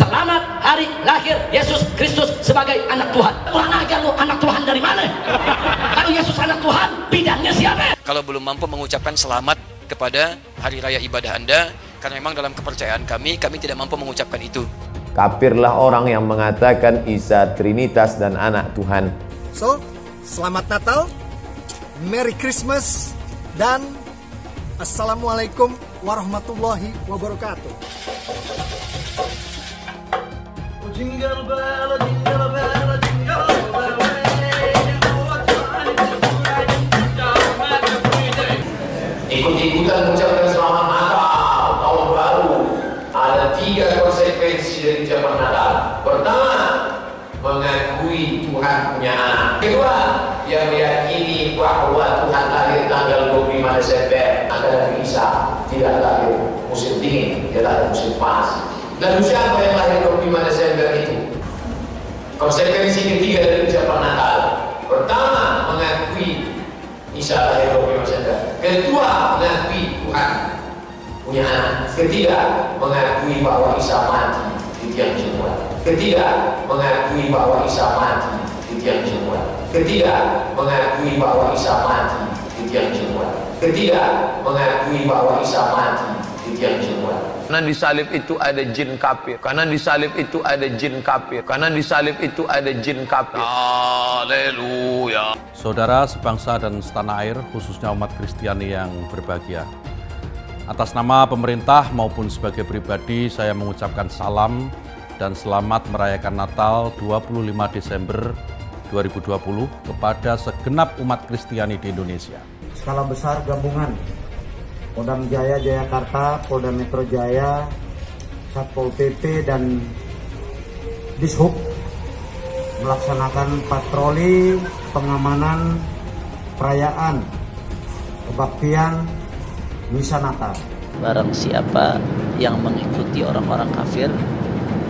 selamat hari lahir Yesus Kristus sebagai anak Tuhan. Tuhan aja lu, anak Tuhan dari mana? Kalau Yesus anak Tuhan, bidannya siapa? Kalau belum mampu mengucapkan selamat kepada hari raya ibadah Anda, karena memang dalam kepercayaan kami tidak mampu mengucapkan itu. Kafirlah orang yang mengatakan Isa Trinitas dan anak Tuhan. So, selamat Natal, Merry Christmas, dan Assalamualaikum warahmatullahi wabarakatuh. Jingle bell, jingle bell, jingle bell. Ikut-ikutan mengucapkan selamat Natal, tahun baru. Ada 3 konsekuensi dari ucapan Natal. Pertama, mengakui Tuhan punya anak. Kedua, yang meyakini bahwa Tuhan lahir tanggal 25 Desember. Maka dari Isa tidak lahir musim dingin, dia lahir musim panas. Lalu siapa yang lahir 25 Desember itu? Konsekuensi ketiga dari ucapan Natal. Pertama, mengakui Isa lahir 25 Desember. Kedua, mengakui Tuhan punya anak. Ketiga, mengakui bahwa Isa mati di tiang jemuran. Ketiga, mengakui bahwa Isa mati di tiang jemuran. Ketiga, mengakui bahwa Isa mati di tiang jemuran. Ketiga, mengakui bahwa Isa mati di tiang jemuran. Karena di salib itu ada jin kafir. Karena di salib itu ada jin kafir. Karena di salib itu ada jin kafir. Haleluya. Saudara sebangsa dan setanah air, khususnya umat Kristiani yang berbahagia. Atas nama pemerintah maupun sebagai pribadi, saya mengucapkan salam dan selamat merayakan Natal 25 Desember 2020 kepada segenap umat Kristiani di Indonesia. Skala besar gabungan Kodam Jaya Jayakarta, Polda Metro Jaya, Satpol PP dan Dishub melaksanakan patroli pengamanan perayaan kebaktian Misa Natal. Barang siapa yang mengikuti orang-orang kafir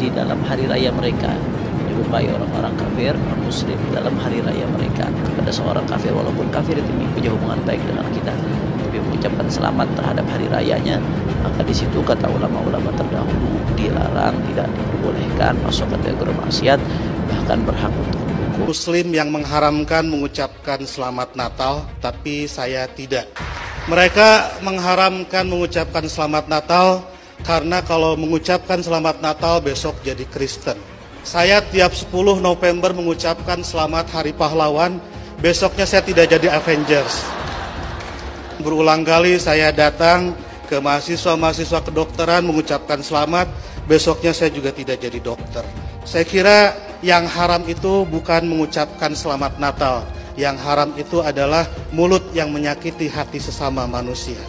di dalam hari raya mereka, menyerupai orang-orang kafir non-muslim dalam hari raya mereka, kepada seorang kafir walaupun kafir itu punya hubungan baik dengan kita, tapi mengucapkan selamat terhadap hari rayanya, maka di situ kata ulama-ulama terdahulu dilarang, tidak diperbolehkan masuk kategori maksiat, bahkan berhak untuk hukum. Muslim yang mengharamkan mengucapkan selamat Natal, tapi saya tidak. Mereka mengharamkan mengucapkan selamat Natal karena kalau mengucapkan selamat Natal besok jadi Kristen. Saya tiap 10 November mengucapkan selamat Hari Pahlawan, besoknya saya tidak jadi Avengers. Berulang kali saya datang ke mahasiswa-mahasiswa kedokteran mengucapkan selamat, besoknya saya juga tidak jadi dokter. Saya kira yang haram itu bukan mengucapkan selamat Natal, yang haram itu adalah mulut yang menyakiti hati sesama manusia.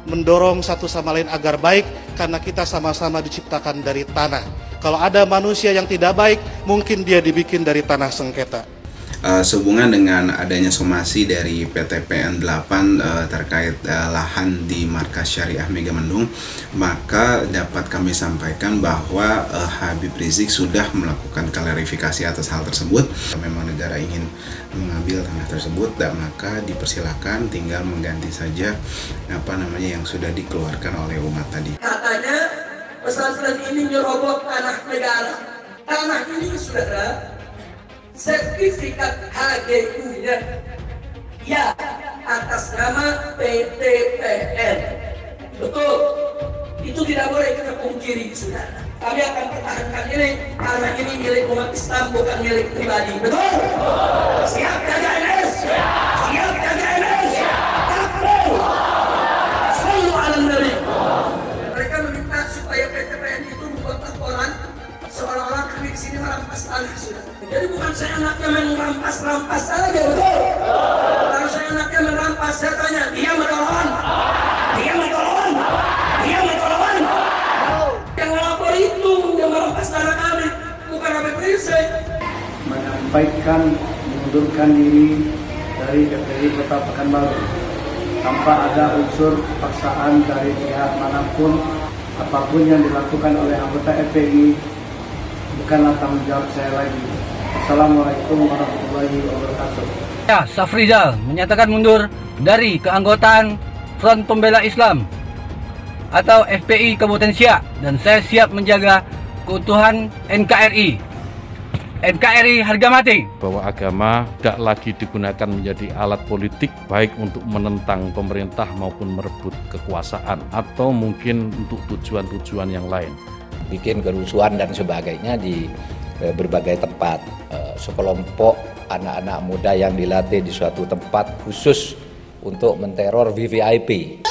Mendorong satu sama lain agar baik karena kita sama-sama diciptakan dari tanah. Kalau ada manusia yang tidak baik, mungkin dia dibikin dari tanah sengketa. Sehubungan dengan adanya somasi dari PT PN 8 terkait lahan di Markas Syariah Megamendung, maka dapat kami sampaikan bahwa Habib Rizik sudah melakukan klarifikasi atas hal tersebut. Memang negara ingin mengambil tanah tersebut, dan maka dipersilakan, tinggal mengganti saja yang sudah dikeluarkan oleh umat tadi. Katanya pesantren ini nyerobot tanah negara. Tanah ini, saudara, sertifikat HGU-nya ya atas nama PT PN. Betul, itu tidak boleh kita pungkiri, saudara. Kami akan pertahankan ini karena ini milik umat Islam, bukan milik pribadi. Betul? Siap jaga MS? Siap jaga MS? Takbir! Sallu ala Nabi. Mereka meminta supaya PT PN itu membuat laporan seolah-olah kami di sini merampas tanah, saudara. Jadi bukan saya anaknya merampas-rampas saja, betul? Kalau saya anaknya merampas, saya tanya, dia menolawan? Dia menolawan? Dia menolawan? Yang melapor itu, yang merampas tanah kami, bukan Habib Rizik. Menyampaikan mengundurkan diri dari FPI Kota Pekanbaru tanpa ada unsur paksaan dari pihak manapun. Apapun yang dilakukan oleh anggota FPI bukanlah tanggung jawab saya lagi. Assalamualaikum warahmatullahi wabarakatuh. Ya, Safrizal menyatakan mundur dari keanggotaan Front Pembela Islam atau FPI Kabupaten Siak, dan saya siap menjaga keutuhan NKRI. NKRI harga mati. Bahwa agama tidak lagi digunakan menjadi alat politik, baik untuk menentang pemerintah maupun merebut kekuasaan, atau mungkin untuk tujuan-tujuan yang lain. Bikin kerusuhan dan sebagainya di berbagai tempat. Sekelompok anak-anak muda yang dilatih di suatu tempat khusus untuk menteror VVIP.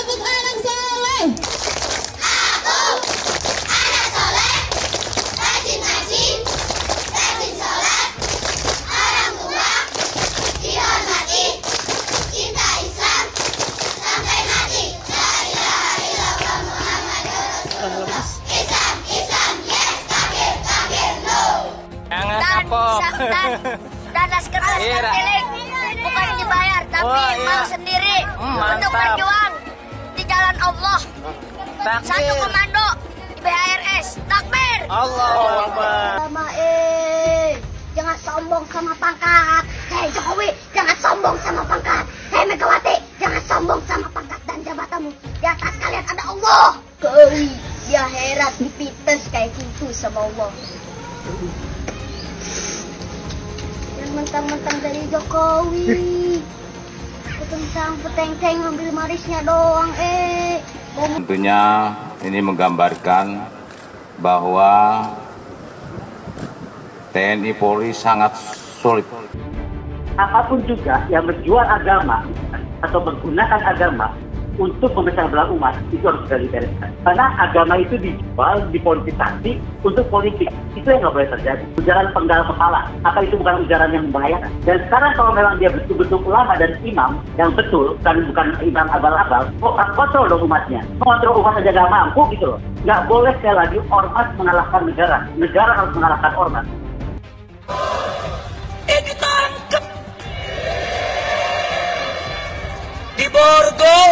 Dan sekretaris terpilih bukan dibayar tapi mau sendiri untuk berjuang di jalan Allah. Satu komando di BHRS. Takbir. Allahu Akbar. Jangan sombong sama pangkat. Hei Jokowi, jangan sombong sama pangkat. Hei Megawati, jangan sombong sama pangkat dan jabatanmu. Di atas kalian ada Allah. Jokowi, dia heran dipites kayak gitu sama Allah. Mentang-mentang dari Jokowi, tentang peteng-teng ambil marisnya doang. Tentunya ini menggambarkan bahwa TNI Polri sangat solid. Apapun juga yang menjual agama atau menggunakan agama untuk memecah belah umat itu harus dibereskan. Karena agama itu dijual, dipolitisasi untuk politik. Itu yang nggak boleh terjadi. Ujaran penggal kepala, apa itu bukan ujaran yang membahayakan? Dan sekarang kalau memang dia betul-betul ulama dan imam yang betul, bukan imam abal-abal, kontrol dong umatnya. Mengontrol umat saja nggak mampu gitu loh. Nggak boleh sekali lagi ormas mengalahkan negara. Negara harus mengalahkan ormas. Ditangkap di Borgol,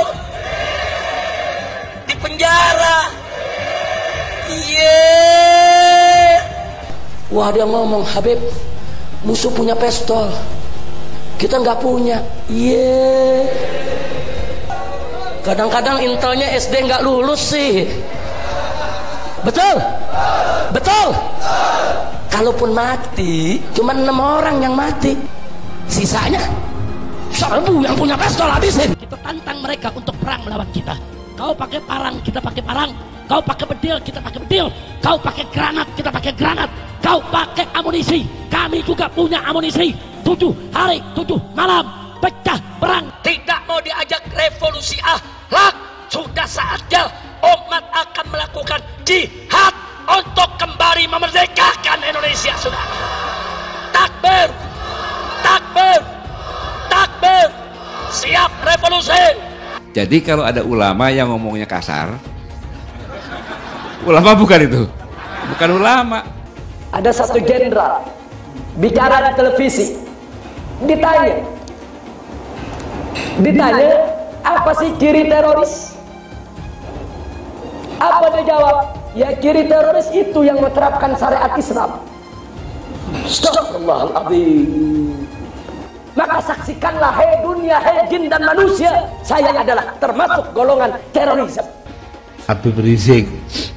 di penjara. Wah, dia ngomong, Habib, musuh punya pistol, kita nggak punya. Kadang-kadang intelnya SD nggak lulus sih. Betul? Betul? Kalaupun mati, cuma 6 orang yang mati. Sisanya 1000 yang punya pistol habisin. Kita tantang mereka untuk perang melawan kita. Kau pakai parang, kita pakai parang. Kau pakai bedil, kita pakai bedil. Kau pakai granat, kita pakai granat. Kau pakai amunisi, kami juga punya amunisi. 7 hari, 7 malam, pecah perang. Tidak mau diajak revolusi akhlak. Sudah saatnya umat akan melakukan jihad untuk kembali memerdekakan Indonesia, saudara. Takbir, takbir, takbir. Siap revolusi. Jadi kalau ada ulama yang ngomongnya kasar, ulama bukan itu, bukan ulama. Ada satu jenderal bicara di televisi, ditanya apa sih ciri teroris? Apa dia jawab? Ya, ciri teroris itu yang menerapkan syariat Islam. Astagfirullahaladzim. Maka saksikanlah, hei dunia, hei jin dan manusia, saya adalah termasuk golongan teroris. Habib Rizik,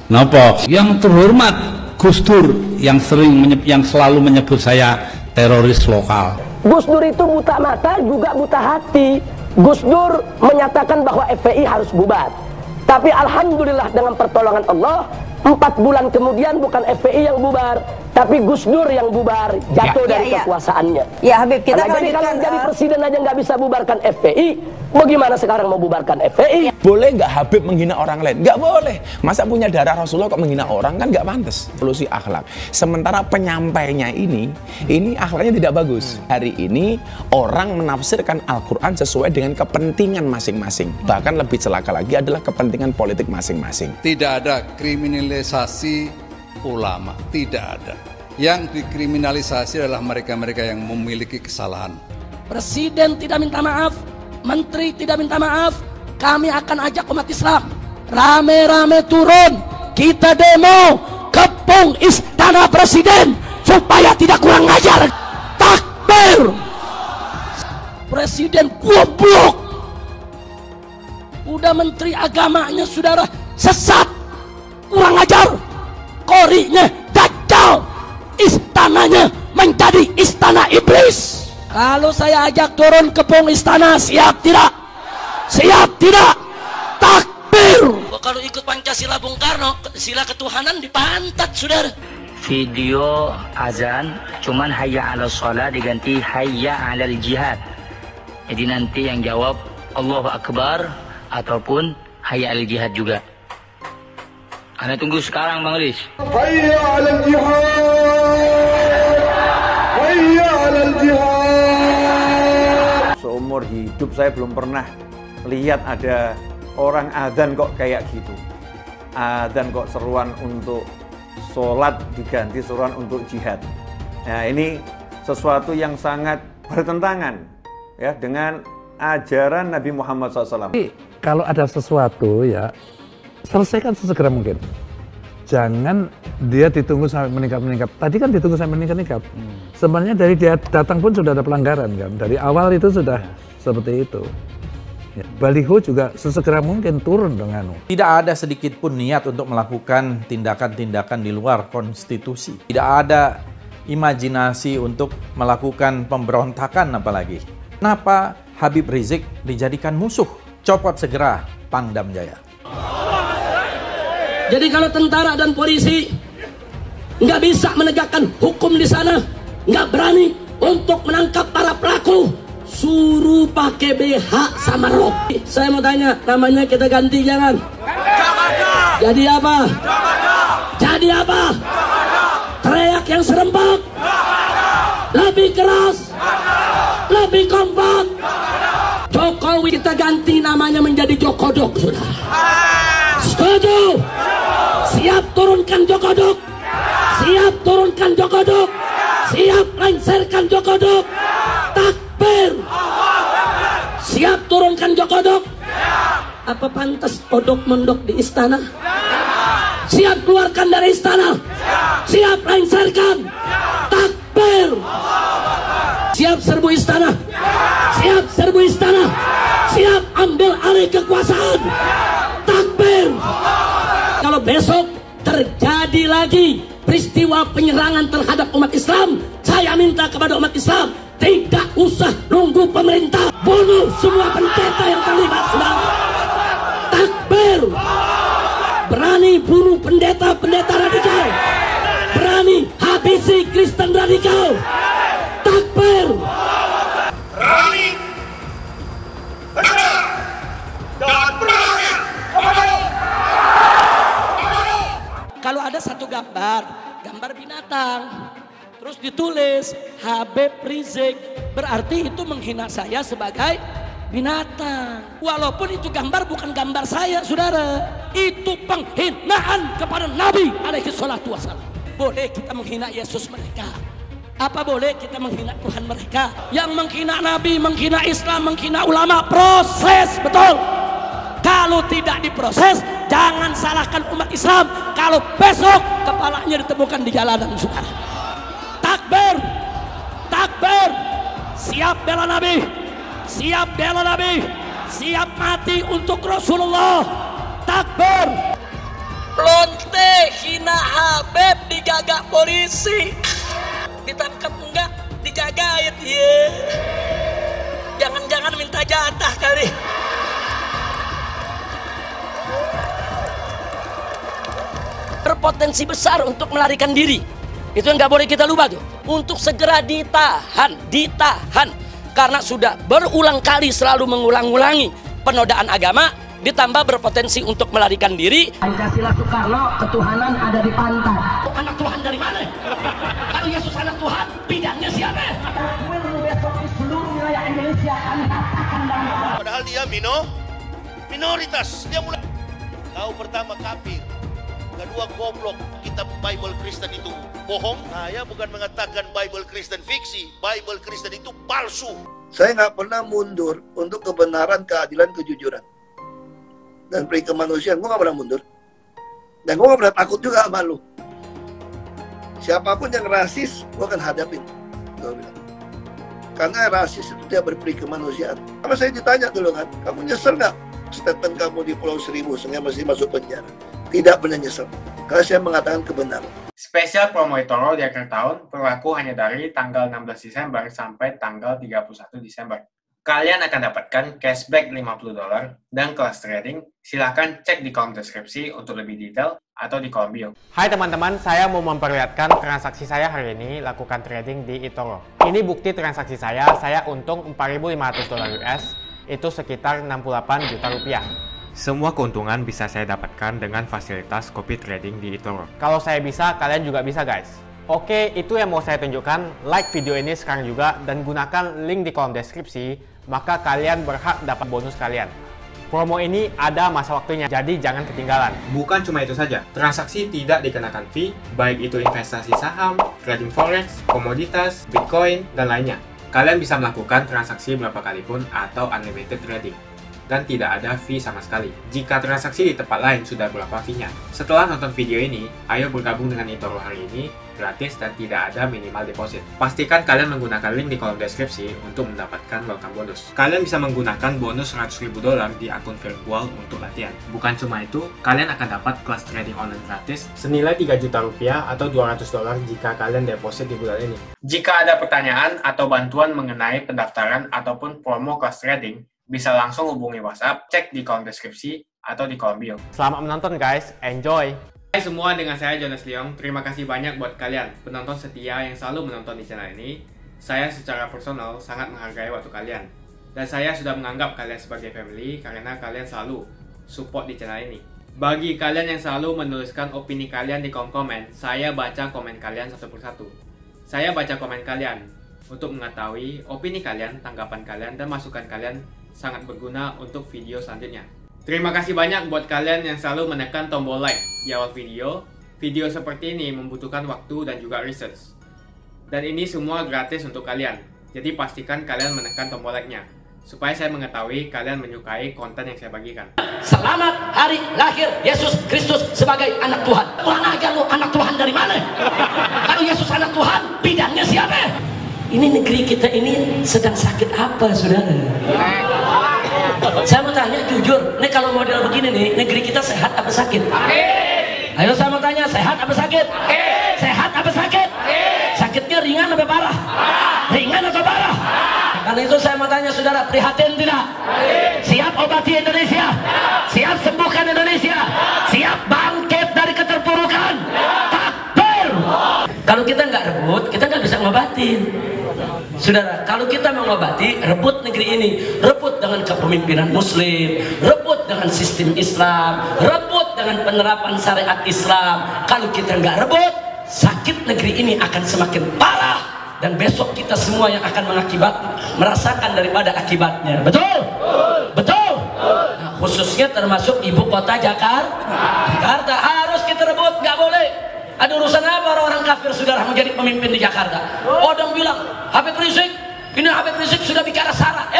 napa? Yang terhormat Gus Dur yang selalu menyebut saya teroris lokal. Gus Dur itu buta mata juga buta hati. Gus Dur menyatakan bahwa FPI harus bubar. Tapi alhamdulillah dengan pertolongan Allah, 4 bulan kemudian bukan FPI yang bubar, tapi Gus Dur yang bubar, jatuh dari kekuasaannya. Ya Habib, kita kalau jadi presiden aja nggak bisa bubarkan FPI, bagaimana sekarang mau bubarkan FPI? Boleh nggak Habib menghina orang lain? Nggak boleh. Masa punya darah Rasulullah kok menghina orang, kan nggak pantas. Solusi akhlak. Sementara penyampainya ini akhlaknya tidak bagus. Hari ini orang menafsirkan Al-Quran sesuai dengan kepentingan masing-masing. Bahkan lebih celaka lagi adalah kepentingan politik masing-masing. Tidak ada kriminalisasi ulama, tidak ada. Yang dikriminalisasi adalah mereka-mereka yang memiliki kesalahan. Presiden tidak minta maaf, menteri tidak minta maaf, kami akan ajak umat Islam rame-rame turun, kita demo kepung istana presiden supaya tidak kurang ajar. Takbir. Presiden goblok, udah menteri agamanya saudara sesat, kurang ajar, korinya istananya menjadi istana iblis. Kalau saya ajak turun ke pung istana, siap tidak? Siap tidak? Takbir. Kalau ikut Pancasila Bung Karno, sila ketuhanan dipantat, saudara. Video azan cuman hayya 'alal shalah diganti hayya 'alal jihad. Jadi nanti yang jawab Allahu Akbar ataupun hayya 'alal jihad juga. Anda tunggu sekarang Bang Riz. Hayya 'alal jihad. Hayya 'alal jihad. Seumur hidup saya belum pernah lihat ada orang adzan kok kayak gitu. Adzan kok seruan untuk sholat diganti seruan untuk jihad. Nah, ini sesuatu yang sangat bertentangan ya dengan ajaran Nabi Muhammad SAW. Kalau ada sesuatu ya selesaikan sesegera mungkin. Jangan dia ditunggu sampai meningkat. Tadi kan ditunggu sampai meningkat. Sebenarnya dari dia datang pun sudah ada pelanggaran kan. Dari awal itu sudah seperti itu. Ya, baliho juga sesegera mungkin turun dengan. Tidak ada sedikit pun niat untuk melakukan tindakan-tindakan di luar konstitusi. Tidak ada imajinasi untuk melakukan pemberontakan apalagi. Kenapa Habib Rizik dijadikan musuh? Copot segera Pangdam Jaya. Jadi kalau tentara dan polisi nggak bisa menegakkan hukum di sana, nggak berani untuk menangkap para pelaku, suruh pakai BH sama rok. Saya mau tanya, namanya kita ganti jangan? Jadi apa? Jadi apa? Teriak yang serempak, lebih keras, lebih kompak. Jokowi kita ganti namanya menjadi Jokodok, sudah. Setuju? Siap turunkan Jokodok. Siap turunkan Jokodok. Siap lengserkan Jokodok. Takbir. Siap turunkan Jokodok. Apa pantas odok mondok di istana? Siap keluarkan dari istana. Siap lengserkan. Takbir. Siap serbu istana. Siap serbu istana. Siap ambil alih kekuasaan. Takbir. Kalau besok terjadi lagi peristiwa penyerangan terhadap umat Islam, saya minta kepada umat Islam tidak usah nunggu pemerintah, bunuh semua pendeta yang terlibat, saudara. Takbir. Berani bunuh pendeta-pendeta radikal, berani habisi Kristen radikal. Takbir. Berani, benar, dan berani. Kalau ada satu gambar binatang, terus ditulis Habib Rizik, berarti itu menghina saya sebagai binatang. Walaupun itu gambar bukan gambar saya, saudara. Itu penghinaan kepada Nabi alaihi salatu wassalam. Boleh kita menghina Yesus mereka. Apa boleh kita menghina Tuhan mereka? Yang menghina Nabi, menghina Islam, menghina ulama, proses, betul. Kalau tidak diproses, jangan salahkan umat Islam kalau besok kepalanya ditemukan di jalanan, saudara. Takbir. Takbir. Siap bela Nabi. Siap bela Nabi. Siap mati untuk Rasulullah. Takbir. Lonte hina Habib dijaga polisi. Ditangkap enggak? Dijagain. Yeah. Jangan-jangan minta jatah kali. Berpotensi besar untuk melarikan diri. Itu yang nggak boleh kita lupa tuh. Untuk segera ditahan. Karena sudah berulang kali selalu mengulang-ulangi penodaan agama, ditambah berpotensi untuk melarikan diri. Pancasila Soekarno, ketuhanan ada di pantai. Anak Tuhan dari mana? Kalau Yesus anak Tuhan, bidangnya siapa? Besok di seluruh wilayah Indonesia kami katakan dan padahal dia minoritas. Dia mulai tahu pertama kafir. Kedua goblok, kitab Bible Kristen itu bohong. Saya bukan mengatakan Bible Kristen fiksi, Bible Kristen itu palsu. Saya nggak pernah mundur untuk kebenaran, keadilan, kejujuran. Dan peri kemanusiaan, gue nggak pernah mundur. Dan gue nggak pernah takut juga sama lu. Siapapun yang rasis, gue akan hadapin. Gue bilang. Karena rasis itu tidak berperi kemanusiaan. Karena saya ditanya dulu kan, kamu nyesel nggak statement kamu di Pulau Seribu sehingga masih masuk penjara? Tidak pernah nyesel, karena saya mengatakan kebenaran. Spesial promo eToro di akhir tahun berlaku hanya dari tanggal 16 Desember sampai tanggal 31 Desember. Kalian akan dapatkan cashback $50 dan kelas trading. Silahkan cek di kolom deskripsi untuk lebih detail atau di kolom bio. Hai teman-teman, saya mau memperlihatkan transaksi saya hari ini lakukan trading di eToro. Ini bukti transaksi saya untung $4.500 US, itu sekitar 68 juta rupiah. Semua keuntungan bisa saya dapatkan dengan fasilitas copy trading di eToro. Kalau saya bisa, kalian juga bisa guys. Oke, itu yang mau saya tunjukkan. Like video ini sekarang juga dan gunakan link di kolom deskripsi, maka kalian berhak dapat bonus kalian. Promo ini ada masa waktunya, jadi jangan ketinggalan. Bukan cuma itu saja, transaksi tidak dikenakan fee, baik itu investasi saham, trading forex, komoditas, bitcoin, dan lainnya. Kalian bisa melakukan transaksi berapa kali pun atau unlimited trading. Dan tidak ada fee sama sekali. Jika transaksi di tempat lain sudah berapa fee-nya. Setelah nonton video ini, ayo bergabung dengan eToro hari ini, gratis dan tidak ada minimal deposit. Pastikan kalian menggunakan link di kolom deskripsi untuk mendapatkan welcome bonus. Kalian bisa menggunakan bonus $100.000 di akun virtual untuk latihan. Bukan cuma itu, kalian akan dapat kelas trading online gratis senilai 3 juta rupiah atau $200 jika kalian deposit di bulan ini. Jika ada pertanyaan atau bantuan mengenai pendaftaran ataupun promo kelas trading, bisa langsung hubungi WhatsApp, cek di kolom deskripsi atau di kolom bio. Selamat menonton guys, enjoy! Hai semua, dengan saya Jonas Leong. Terima kasih banyak buat kalian, penonton setia yang selalu menonton di channel ini. Saya secara personal sangat menghargai waktu kalian. Dan saya sudah menganggap kalian sebagai family karena kalian selalu support di channel ini. Bagi kalian yang selalu menuliskan opini kalian di kolom komen, saya baca komen kalian satu persatu. Saya baca komen kalian untuk mengetahui opini kalian, tanggapan kalian, dan masukan kalian sangat berguna untuk video selanjutnya. Terima kasih banyak buat kalian yang selalu menekan tombol like di awal video. Video seperti ini membutuhkan waktu dan juga research. Dan ini semua gratis untuk kalian. Jadi pastikan kalian menekan tombol like-nya supaya saya mengetahui kalian menyukai konten yang saya bagikan. Selamat hari lahir Yesus Kristus sebagai anak Tuhan. Tuhan aja lu, anak Tuhan dari mana? Kalau Yesus anak Tuhan, bidangnya siapa? Ini negeri kita ini sedang sakit apa, saudara? Saya mau tanya jujur, nih kalau model begini nih, negeri kita sehat apa sakit? Ayo saya mau tanya, sehat apa sakit? Sehat apa sakit? Sakitnya ringan apa parah? Ringan atau parah? Karena itu saya mau tanya saudara, prihatin tidak? Siap obati Indonesia? Siap sembuhkan Indonesia? Siap bangkit dari keterpurukan? Takbir! Kalau kita nggak rebut, kita nggak bisa ngobatin. Saudara, kalau kita mengobati, rebut negeri ini, rebut dengan kepemimpinan muslim, rebut dengan sistem Islam, rebut dengan penerapan syariat Islam. Kalau kita nggak rebut, sakit negeri ini akan semakin parah, dan besok kita semua yang akan merasakan daripada akibatnya. Betul? Betul? Nah, khususnya termasuk ibu kota Jakarta harus kita rebut, nggak boleh. Ada urusan apa orang-orang kafir saudara menjadi pemimpin di Jakarta? Orang bilang, Habib Rizik, ini Habib Rizik sudah bicara syarat.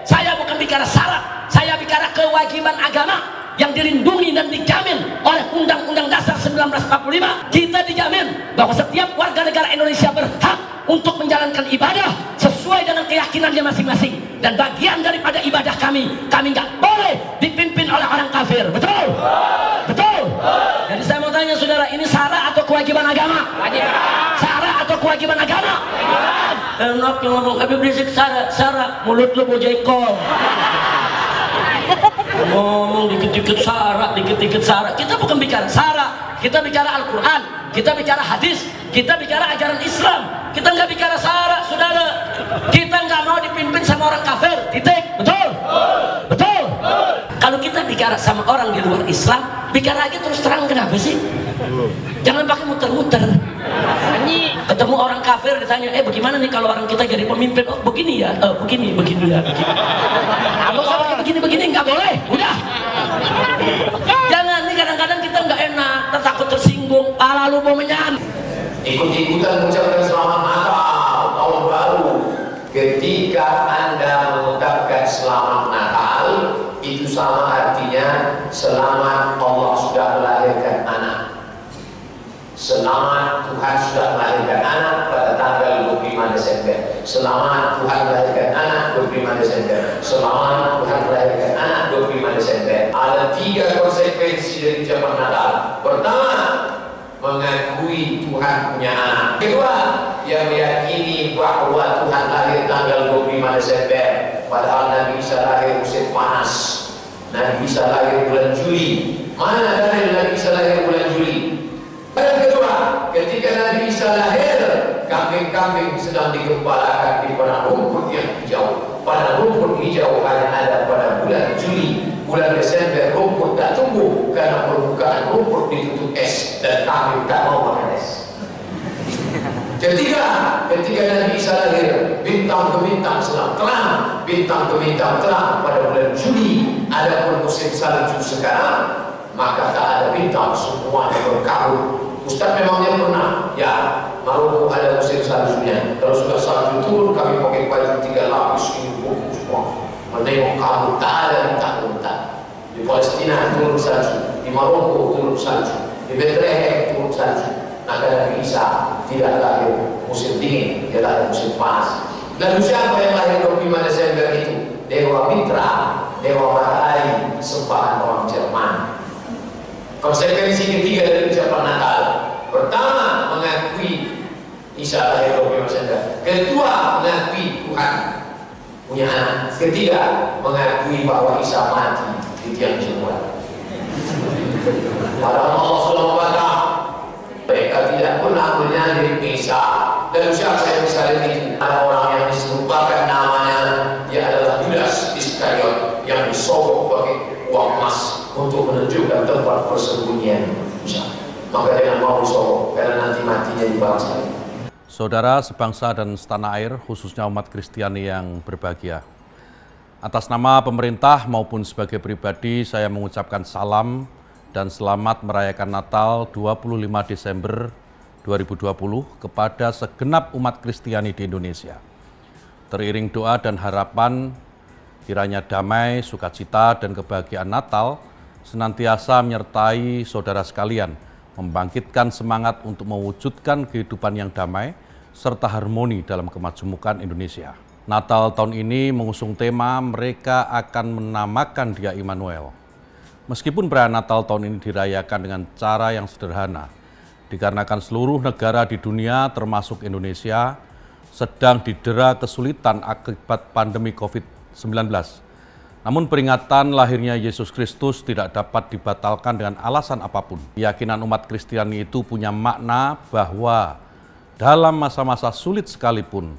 Saya bukan bicara syarat, saya bicara kewajiban agama yang dilindungi dan dijamin oleh Undang-Undang Dasar 1945. Kita dijamin bahwa setiap warga negara Indonesia berhak untuk menjalankan ibadah sesuai dengan keyakinannya masing-masing. Dan bagian daripada ibadah kami nggak boleh dipimpin oleh orang kafir. Betul? Betul? Jadi saya mau tanya saudara, ini syarat atau kewajiban agama? Syarat atau kewajiban agama? Enak yang ngomong Habib Rizik syarat, mulut lu bojekol. Ngomong dikit-dikit syarat, dikit-dikit syarat. Kita bukan bicara syarat, kita bicara Al-Quran, kita bicara hadis, kita bicara ajaran Islam. Kita nggak bicara syarat, saudara. Kita nggak mau dipimpin sama orang kafir, titik. Betul? Betul? Kalau kita bicara sama orang di luar Islam, bicara aja terus terang, kenapa sih? Jangan pakai muter-muter. Ketemu orang kafir ditanya, bagaimana nih kalau orang kita jadi pemimpin? Oh begini ya, begini ya. Kalau sama begini nggak boleh, udah. Jangan nih, kadang-kadang kita nggak enak, takut tersinggung, pala lu mau menyan. Ikut-ikutan mengucapkan selamat Natal, tahun baru. Ketika Anda mengucapkan selamat Natal, itu sama artinya selamat Allah sudah melahirkan anak. Selamat Tuhan sudah melahirkan anak pada tanggal 25 Desember. Selamat Tuhan melahirkan anak 25 Desember. Selamat Tuhan melahirkan anak 25 Desember. Ada 3 konsekuensi dari ucapan Natal. Pertama, mengakui Tuhan punya anak. Kedua, yang meyakini bahwa Tuhan lahir tanggal 25 Desember, padahal Nabi Isa lahir musim panas. Nabi Isa lahir bulan Juli. Mana dalil Nabi Isa lahir bulan Juli? Yang kedua, ketika Nabi Isa lahir, kambing-kambing sedang digembalakan di padang rumput yang hijau. Padang rumput hijau hanya ada pada bulan Juli. Bulan Desember rumput tak tumbuh karena permukaan rumput ditutup es dan kambing tak mau makan es. Ketiga, ketika Nabi Isa lahir, bintang ke bintang sedang terang, bintang ke bintang terang pada bulan Juli. Adapun musim salju sekarang, maka tak ada bintang, semuanya berkabut. Ustaz memangnya pernah? Ya, Maroko ada musim saljunya. Kalau sudah salju turun, kami pakai baju 3 lapis ini buku semua. Menengok kabut, tak ada bintang-bintang. Di Palestina turun salju, di Maroko turun salju, di Bethlehem turun salju. Maka Nabi Isa tidak lahir musim dingin, dia lahir musim panas. Lalu siapa yang lahir 25 Desember itu? Dewa Mitra, Dewa Matahari, sembahan orang Jerman. Konsekuensi ketiga dari ucapan Natal, pertama mengakui Isa lahir 25 Desember. Kedua, mengakui Tuhan punya anak. Ketiga, mengakui bahwa Isa mati di tiang jemuran. Padahal Allah sudah membaca, mereka tidak pernah menyalib Isa. Dan siapa yang disalib itu? Ada orang yang diserupakan namanya, dia adalah Judas Iskariot yang disogok pakai uang emas untuk menunjukkan tempat persembunyian Isa. Maka jangan mau disogok, karena nanti matinya dibalas lagi. Saudara sebangsa dan setanah air, khususnya umat Kristiani yang berbahagia. Atas nama pemerintah maupun sebagai pribadi, saya mengucapkan salam dan selamat merayakan Natal 25 Desember 2020 kepada segenap umat Kristiani di Indonesia. Teriring doa dan harapan, kiranya damai, sukacita, dan kebahagiaan Natal senantiasa menyertai saudara sekalian, membangkitkan semangat untuk mewujudkan kehidupan yang damai, serta harmoni dalam kemajemukan Indonesia. Natal tahun ini mengusung tema mereka akan menamakan Dia Immanuel. Meskipun perayaan Natal tahun ini dirayakan dengan cara yang sederhana, dikarenakan seluruh negara di dunia termasuk Indonesia sedang didera kesulitan akibat pandemi COVID-19. Namun peringatan lahirnya Yesus Kristus tidak dapat dibatalkan dengan alasan apapun. Keyakinan umat Kristiani itu punya makna bahwa dalam masa-masa sulit sekalipun,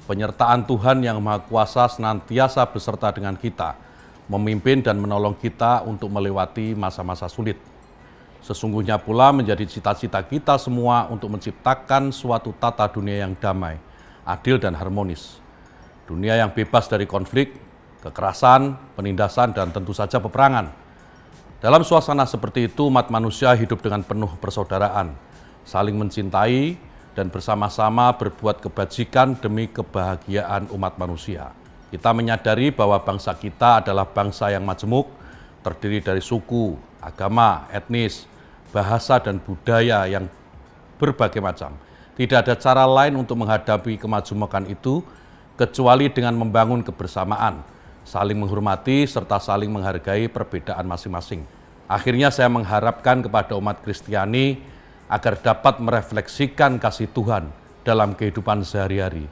penyertaan Tuhan yang Maha Kuasa senantiasa beserta dengan kita, memimpin dan menolong kita untuk melewati masa-masa sulit. Sesungguhnya pula menjadi cita-cita kita semua untuk menciptakan suatu tata dunia yang damai, adil dan harmonis. Dunia yang bebas dari konflik, kekerasan, penindasan, dan tentu saja peperangan. Dalam suasana seperti itu, umat manusia hidup dengan penuh persaudaraan, saling mencintai, dan bersama-sama berbuat kebajikan demi kebahagiaan umat manusia. Kita menyadari bahwa bangsa kita adalah bangsa yang majemuk, terdiri dari suku, agama, etnis, bahasa, dan budaya yang berbagai macam. Tidak ada cara lain untuk menghadapi kemajemukan itu, kecuali dengan membangun kebersamaan, saling menghormati, serta saling menghargai perbedaan masing-masing. Akhirnya saya mengharapkan kepada umat Kristiani agar dapat merefleksikan kasih Tuhan dalam kehidupan sehari-hari,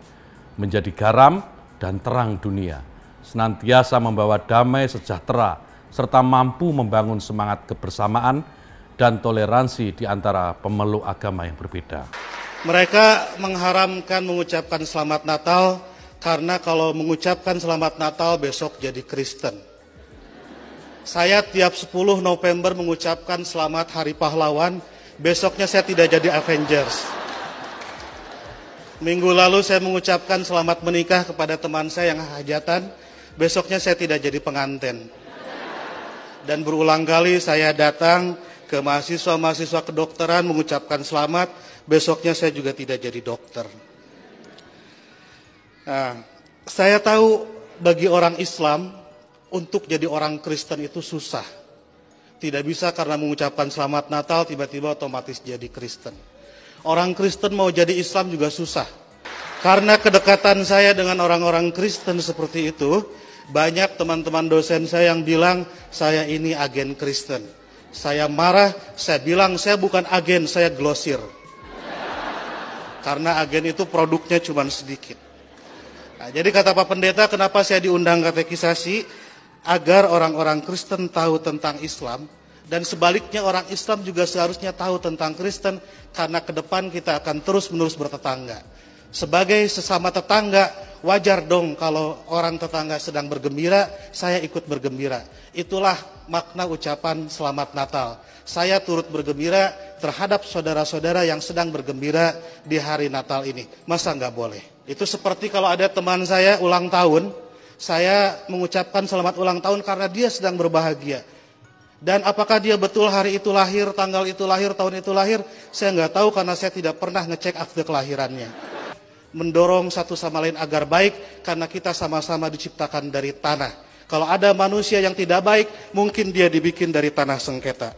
menjadi garam dan terang dunia, senantiasa membawa damai sejahtera, serta mampu membangun semangat kebersamaan dan toleransi di antara pemeluk agama yang berbeda. Mereka mengharamkan mengucapkan selamat Natal karena kalau mengucapkan selamat Natal besok jadi Kristen. Saya tiap 10 November mengucapkan selamat Hari Pahlawan, besoknya saya tidak jadi Avengers. Minggu lalu saya mengucapkan selamat menikah kepada teman saya yang hajatan, besoknya saya tidak jadi pengantin. Dan berulang kali saya datang ke mahasiswa-mahasiswa kedokteran mengucapkan selamat, besoknya saya juga tidak jadi dokter. Nah, saya tahu bagi orang Islam, untuk jadi orang Kristen itu susah. Tidak bisa karena mengucapkan selamat Natal tiba-tiba otomatis jadi Kristen. Orang Kristen mau jadi Islam juga susah. Karena kedekatan saya dengan orang-orang Kristen seperti itu, banyak teman-teman dosen saya yang bilang saya ini agen Kristen. Saya marah, saya bilang saya bukan agen, saya glosir. Karena agen itu produknya cuma sedikit. Nah, jadi kata Pak Pendeta, kenapa saya diundang katekisasi? Agar orang-orang Kristen tahu tentang Islam, dan sebaliknya orang Islam juga seharusnya tahu tentang Kristen, karena ke depan kita akan terus-menerus bertetangga. Sebagai sesama tetangga, wajar dong kalau orang tetangga sedang bergembira, saya ikut bergembira. Itulah makna ucapan Selamat Natal. Saya turut bergembira terhadap saudara-saudara yang sedang bergembira di hari Natal ini. Masa nggak boleh? Itu seperti kalau ada teman saya ulang tahun, saya mengucapkan selamat ulang tahun karena dia sedang berbahagia. Dan apakah dia betul hari itu lahir, tanggal itu lahir, tahun itu lahir, saya nggak tahu karena saya tidak pernah ngecek akte kelahirannya. Mendorong satu sama lain agar baik, karena kita sama-sama diciptakan dari tanah. Kalau ada manusia yang tidak baik, mungkin dia dibikin dari tanah sengketa.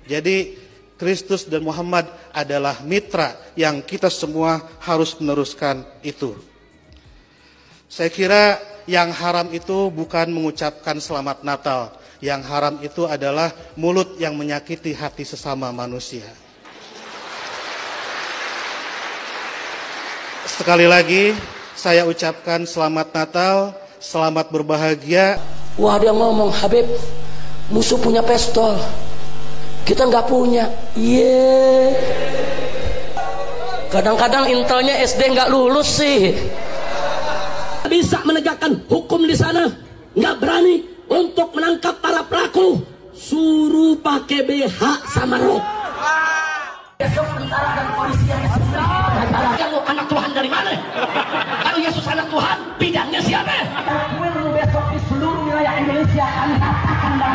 Jadi Kristus dan Muhammad adalah mitra yang kita semua harus meneruskan itu. Saya kira yang haram itu bukan mengucapkan selamat Natal. Yang haram itu adalah mulut yang menyakiti hati sesama manusia. Sekali lagi, saya ucapkan selamat Natal, selamat berbahagia. Wah, dia ngomong, Habib, musuh punya pistol, kita nggak punya. Iya. Kadang-kadang intelnya SD nggak lulus sih. Bisa menegakkan hukum di sana, nggak berani untuk menangkap para pelaku, suruh pakai BH sama rok. Besok tentara dan polisi yang kalau anak Tuhan dari mana? Kalau Yesus anak Tuhan, bidangnya siapa? Takwil besok di seluruh wilayah Indonesia kami katakan dan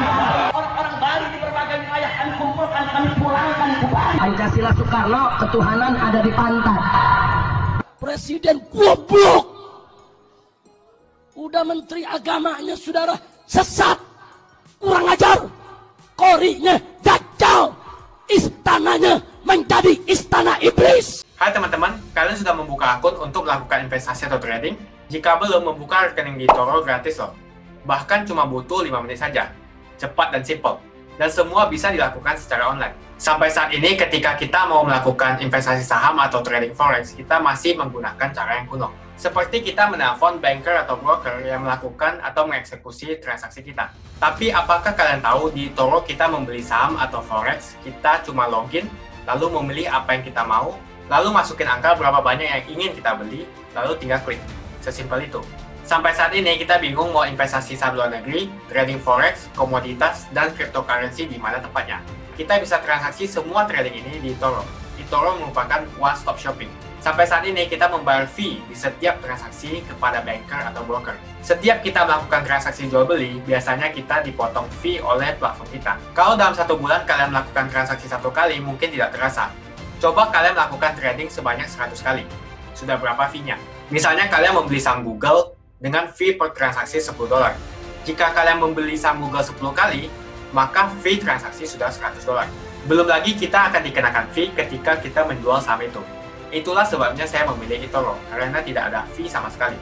orang-orang Bali di berbagai wilayah kami kumpulkan, kami pulangkan ke Bali. Pancasila Soekarno, ketuhanan ada di pantat. Presiden goblok. Udah menteri agamanya saudara sesat, kurang ajar, korinya dajjal, istananya menjadi istana iblis. Hai teman-teman, kalian sudah membuka akun untuk melakukan investasi atau trading? Jika belum, membuka rekening di Toro gratis loh. Bahkan cuma butuh 5 menit saja. Cepat dan simple. Dan semua bisa dilakukan secara online. Sampai saat ini ketika kita mau melakukan investasi saham atau trading forex, kita masih menggunakan cara yang kuno. Seperti kita menelpon banker atau broker yang melakukan atau mengeksekusi transaksi kita. Tapi apakah kalian tahu di Toro kita membeli saham atau forex, kita cuma login, lalu memilih apa yang kita mau, lalu masukin angka berapa banyak yang ingin kita beli, lalu tinggal klik. Sesimpel itu. Sampai saat ini kita bingung mau investasi saham luar negeri, trading forex, komoditas, dan cryptocurrency di mana tepatnya. Kita bisa transaksi semua trading ini di Toro. eToro merupakan one-stop shopping. Sampai saat ini kita membayar fee di setiap transaksi kepada banker atau broker. Setiap kita melakukan transaksi jual beli, biasanya kita dipotong fee oleh platform kita. Kalau dalam 1 bulan kalian melakukan transaksi 1 kali, mungkin tidak terasa. Coba kalian melakukan trading sebanyak 100 kali. Sudah berapa fee-nya? Misalnya kalian membeli saham Google dengan fee per transaksi $10. Jika kalian membeli saham Google 10 kali, maka fee transaksi sudah $100. Belum lagi kita akan dikenakan fee ketika kita menjual saham itu. Itulah sebabnya saya memilih eToro, karena tidak ada fee sama sekali.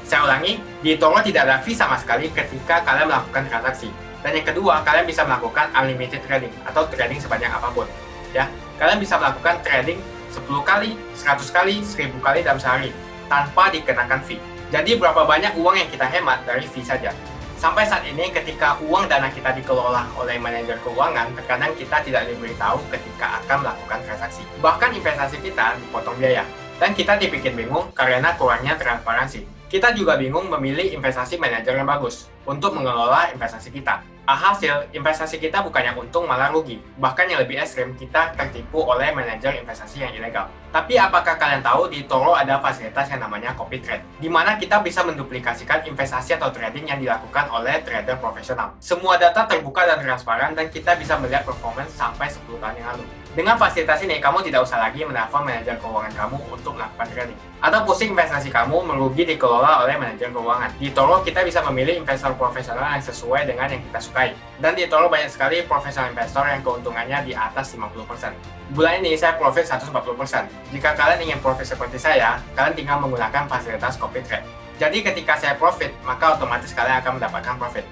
Saya ulangi, di eToro tidak ada fee sama sekali ketika kalian melakukan transaksi. Dan yang kedua, kalian bisa melakukan unlimited trading atau trading sebanyak apapun. Ya, kalian bisa melakukan trading 10 kali, 100 kali, 1000 kali dalam sehari tanpa dikenakan fee. Jadi berapa banyak uang yang kita hemat dari fee saja. Sampai saat ini ketika uang dana kita dikelola oleh manajer keuangan, terkadang kita tidak diberitahu ketika akan melakukan transaksi. Bahkan investasi kita dipotong biaya. Dan kita dibikin bingung karena kurangnya transparansi. Kita juga bingung memilih investasi manajer yang bagus untuk mengelola investasi kita. Alhasil, investasi kita bukannya untung malah rugi. Bahkan yang lebih ekstrim, kita tertipu oleh manajer investasi yang ilegal. Tapi apakah kalian tahu di Toro ada fasilitas yang namanya copy trade, di mana kita bisa menduplikasikan investasi atau trading yang dilakukan oleh trader profesional. Semua data terbuka dan transparan dan kita bisa melihat performance sampai 10 tahun yang lalu. Dengan fasilitas ini, kamu tidak usah lagi menelpon manajer keuangan kamu untuk melakukan trading. Atau pusing investasi kamu merugi dikelola oleh manajer keuangan. Di Toro, kita bisa memilih investor profesional yang sesuai dengan yang kita sukai. Dan di Toro banyak sekali profesional investor yang keuntungannya di atas 50%. Bulan ini saya profit 140%. Jika kalian ingin profit seperti saya, kalian tinggal menggunakan fasilitas copy trade. Jadi ketika saya profit, maka otomatis kalian akan mendapatkan profit.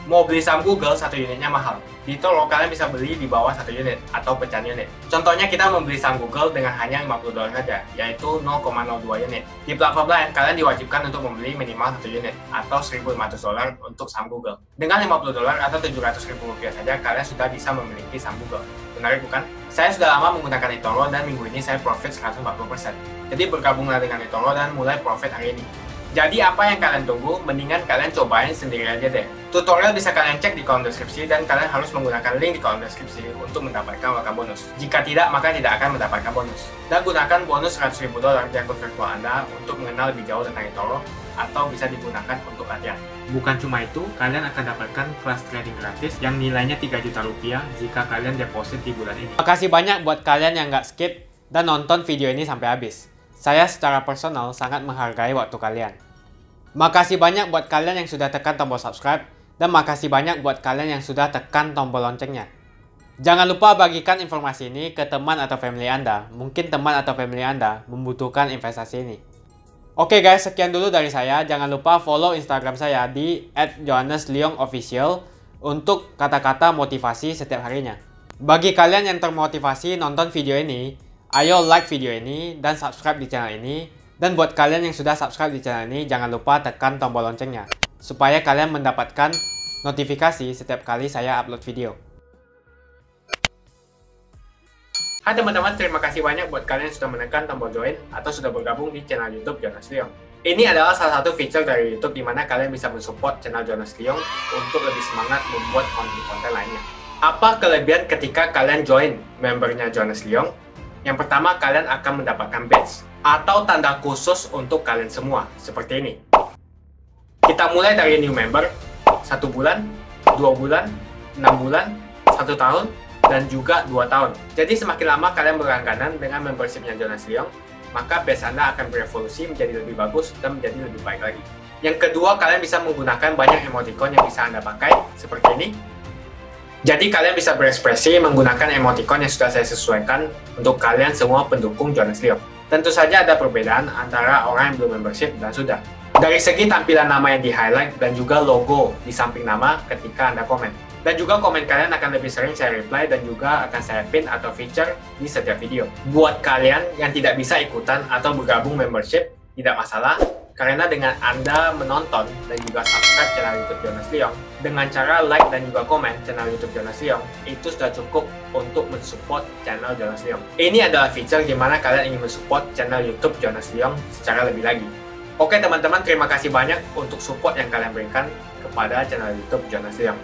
Mau beli saham Google, 1 unitnya mahal. Di Toro kalian bisa beli di bawah 1 unit atau pecahan unit. Contohnya kita membeli saham Google dengan hanya $50 saja, yaitu 0,02 unit. Di platform lain, kalian diwajibkan untuk membeli minimal 1 unit atau $1.500 untuk saham Google. Dengan $50 atau Rp700.000 saja, kalian sudah bisa memiliki saham Google. Menarik bukan? Saya sudah lama menggunakan eToro dan minggu ini saya profit 140%. Jadi bergabunglah dengan eToro dan mulai profit hari ini. Jadi apa yang kalian tunggu, mendingan kalian cobain sendiri aja deh. Tutorial bisa kalian cek di kolom deskripsi dan kalian harus menggunakan link di kolom deskripsi untuk mendapatkan welcome bonus. Jika tidak, maka tidak akan mendapatkan bonus. Dan gunakan bonus $100.000 di akun virtual Anda untuk mengenal lebih jauh tentang eToro atau bisa digunakan untuk latihan. Bukan cuma itu, kalian akan dapatkan kelas trading gratis yang nilainya Rp3 juta jika kalian deposit di bulan ini. Makasih banyak buat kalian yang nggak skip dan nonton video ini sampai habis. Saya secara personal sangat menghargai waktu kalian. Makasih banyak buat kalian yang sudah tekan tombol subscribe dan makasih banyak buat kalian yang sudah tekan tombol loncengnya. Jangan lupa bagikan informasi ini ke teman atau family Anda. Mungkin teman atau family Anda membutuhkan investasi ini. Oke guys, sekian dulu dari saya. Jangan lupa follow Instagram saya di @johannesleongofficial untuk kata-kata motivasi setiap harinya. Bagi kalian yang termotivasi nonton video ini, ayo like video ini dan subscribe di channel ini. Dan buat kalian yang sudah subscribe di channel ini, jangan lupa tekan tombol loncengnya supaya kalian mendapatkan notifikasi setiap kali saya upload video. Hai teman-teman, terima kasih banyak buat kalian yang sudah menekan tombol join atau sudah bergabung di channel YouTube Jonas Leong. Ini adalah salah satu feature dari YouTube di mana kalian bisa mensupport channel Jonas Leong untuk lebih semangat membuat konten-konten lainnya. Apa kelebihan ketika kalian join membernya Jonas Leong? Yang pertama, kalian akan mendapatkan badge atau tanda khusus untuk kalian semua, seperti ini. Kita mulai dari new member, 1 bulan, 2 bulan, 6 bulan, 1 tahun, dan juga 2 tahun. Jadi semakin lama kalian berlangganan dengan membershipnya Jonas Leong, maka badge Anda akan berevolusi menjadi lebih bagus dan menjadi lebih baik lagi. Yang kedua, kalian bisa menggunakan banyak emoticon yang bisa Anda pakai, seperti ini. Jadi kalian bisa berekspresi menggunakan emoticon yang sudah saya sesuaikan untuk kalian semua pendukung Jonas Leong. Tentu saja ada perbedaan antara orang yang belum membership dan sudah. Dari segi tampilan nama yang di-highlight dan juga logo di samping nama ketika Anda komen. Dan juga komen kalian akan lebih sering saya reply dan juga akan saya pin atau feature di setiap video. Buat kalian yang tidak bisa ikutan atau bergabung membership, tidak masalah. Karena dengan Anda menonton dan juga subscribe channel YouTube Jonas Leong, dengan cara like dan juga komen channel YouTube Jonas Leong, itu sudah cukup untuk mensupport channel Jonas Leong. Ini adalah feature di mana kalian ingin mensupport channel YouTube Jonas Leong secara lebih lagi. Oke teman-teman, terima kasih banyak untuk support yang kalian berikan kepada channel YouTube Jonas Leong.